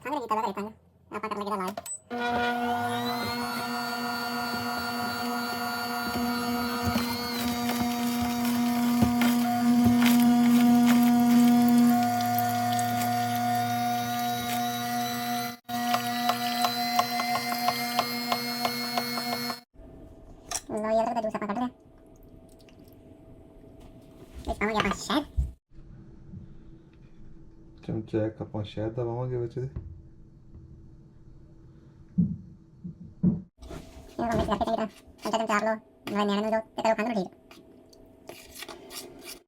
ਤੰਗ ਕੀਤਾ ਲਗਾ ਤੰਗ ਆਪਾਂ ਕਰ ਲਗੇ ਦਾ ਲਾਈਵ ਲੋ ਯਾਰ ਦਾ ਦੂਸਰਾ ਕੱਢ ਰਿਹਾ ਇਸ ਪਾਵਾਂਗੇ ਆਪਾਂ ਸ਼ਹਿਦ ਚਮਚਾ ਇੱਕ ਆਪਾਂ ਸ਼ਹਿਦ ਦਾ ਪਾਵਾਂਗੇ ਵਿੱਚ ਇਹਦੇ ਇਹ ਮਿਕਸ ਕਰਕੇ ਚੰਗੀ ਤਰ੍ਹਾਂ ਚਮਚਾ ਚਮਚਾ ਲਓ ਨਾਲੇ ਨਿਆਣੇ ਨੂੰ ਦਿਓ ਤੇ ਕਰੋ ਖੰਡ ਨੂੰ ਠੀਕ